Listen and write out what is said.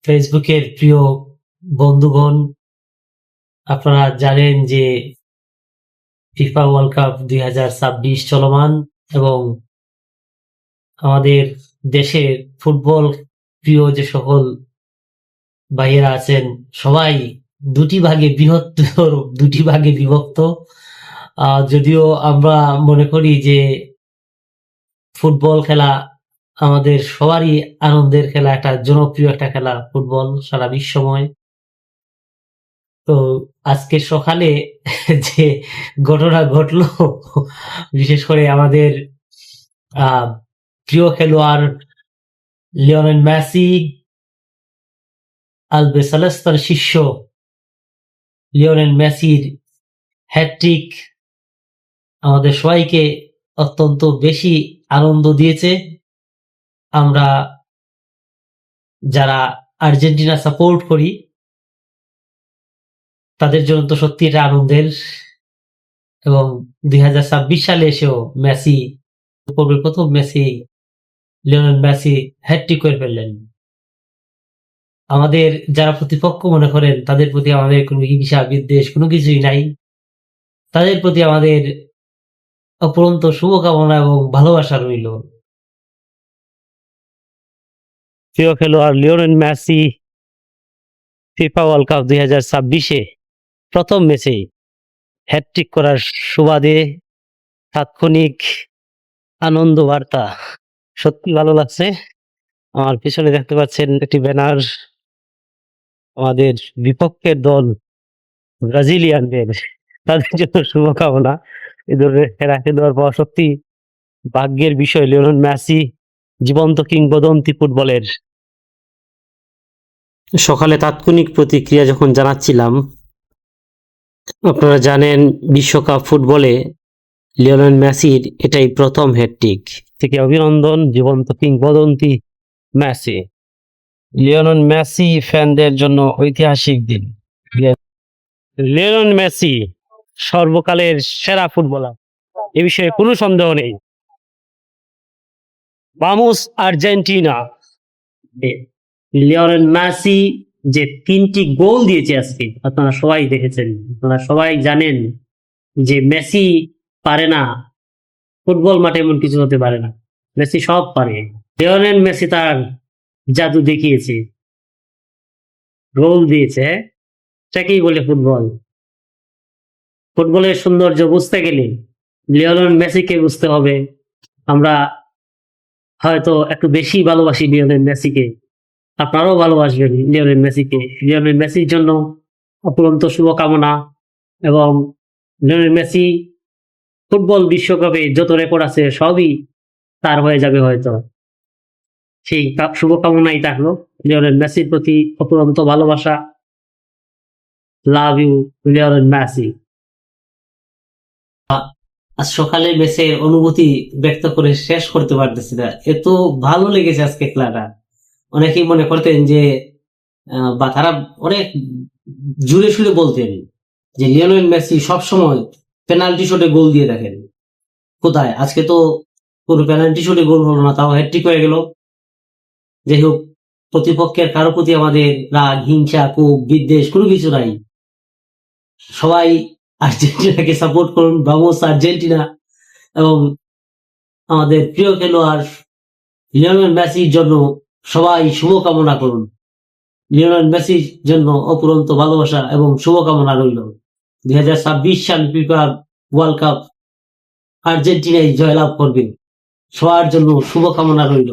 ফেসবুকের প্রিয় বন্ধুগণ, আপনারা জানেন যে ফিফা ওয়ার্ল্ড কাপ 2026 চলমান এবং আমাদের দেশের ফুটবল প্রিয় যে সকল ভাইয়েরা আছেন সবাই দুটি ভাগে বিভক্ত। যদিও আমরা মনে করি যে ফুটবল খেলা আমাদের সবারই আনন্দের খেলা, একটা জনপ্রিয় একটা খেলা ফুটবল সারা বিশ্বময়। তো আজকে সকালে যে ঘটনা ঘটলো, বিশেষ করে আমাদের প্রিয় খেলোয়াড় লিওনেল মেসি, আলবেসালেস্তার শিষ্য লিওনেল মেসির হ্যাটট্রিক আমাদের সবাইকে অত্যন্ত বেশি আনন্দ দিয়েছে। আমরা যারা আর্জেন্টিনা সাপোর্ট করি তাদের জন্য তো সত্যি এটা আনন্দের, এবং 2026 সালে এসেও মেসি প্রথম লিওনেল মেসি হ্যাটট্রিক করে ফেললেন। আমাদের যারা প্রতিপক্ষ মনে করেন তাদের প্রতি আমাদের কোনো হিংসা বিদ্বেষ কোনো কিছুই নাই। তাদের প্রতি আমাদের অপরন্ত শুভকামনা এবং ভালোবাসা রইল। প্রিয় খেলোয়াড় Lionel Messi FIFA World Cup 2026-এ প্রথম ম্যাচে হ্যাটট্রিক করার সুবাদে তাৎক্ষণিক আনন্দ বার্তা, সত্যি ভালো লাগছে। আমার পিছনে দেখতে পাচ্ছেন একটি ব্যানার, আমাদের বিপক্ষের দল ব্রাজিলিয়ানদের, তাদের জন্য শুভকামনা। এ ধরনের খেলা খেলোয়াড় পাওয়া সত্যি ভাগ্যের বিষয়। লিওনেল মেসি জীবন্ত কিংবদন্তি ফুটবলের। সকালে তাৎক্ষণিক প্রতিক্রিয়া যখন জানাচ্ছিলাম, আপনারা জানেন বিশ্বকাপ ফুটবলে লিওনেল মেসির এটাই প্রথম হ্যাটট্রিক। থেকে অভিনন্দন জীবন্ত কিংবদন্তি মেসি। লিওনেল মেসি ফ্যানদের জন্য ঐতিহাসিক দিন। লিওনেল মেসি সর্বকালের সেরা ফুটবলার, এ বিষয়ে কোনো সন্দেহ নেই। Vamos Argentina. লিওনেল মেসি যে 3টি গোল দিয়েছে আজকে, আপনারা সবাই দেখেছেন, আপনারা সবাই জানেন যে মেসি পারে না, ফুটবল মাঠে এমন কিছু হতে পারে না, মেসি সব পারে। লিওনেল মেসি তার জাদু দেখিয়েছে, গোল দিয়েছে। সেটাকেই বলে ফুটবল। ফুটবলের সৌন্দর্য বুঝতে গেলে লিওনেল মেসিকে বুঝতে হবে। আমরা হয়তো একটু বেশি ভালোবাসি লিওনেল মেসিকে, আপনারাও ভালোবাসবেন লিওনেল মেসিকে। লিওনেল মেসির জন্য অপুরন্ত শুভকামনা, এবং লিওনেল মেসি ফুটবল বিশ্বকাপে যত রেকর্ড আছে সবই তার হয়ে যাবে হয়তো। সেই শুভকামনাই থাকলো লিওনেল মেসির প্রতি, অপুরন্ত ভালোবাসা। Love you Lionel Messi. আজ সকালে ম্যাচের অনুভূতি ব্যক্ত করে শেষ করতে পারতেছি না, এত ভালো লেগেছে আজকে খেলাটা। অনেকেই মনে করতেন যে বা তারা অনেক জুড়ে সুরে বলতেন যে লিওনেল মেসি সবসময় পেনাল্টি শটে গোল দিয়ে দেখেন। কোথায় আজকে তো কোনো পেনাল্টি শটে গোল হলো না, তাও হ্যাটট্রিক হয়ে গেল। যাই হোক, প্রতিপক্ষের কারো প্রতি আমাদের রাগ হিংসা ক্ষোভ বিদ্বেষ কোনো কিছু নাই। সবাই আর্জেন্টিনাকে সাপোর্ট করুন, ভামোস আর্জেন্টিনা। এবং আমাদের প্রিয় খেলোয়াড় লিওনেল মেসির জন্য সবাই শুভকামনা করুন। লিওনেল মেসির জন্য অপুরন্ত ভালোবাসা এবং শুভকামনা রইল। 2026 সাল ফিফা ওয়ার্ল্ড কাপ আর্জেন্টিনায় জয়লাভ করবে, সবার জন্য শুভকামনা রইল।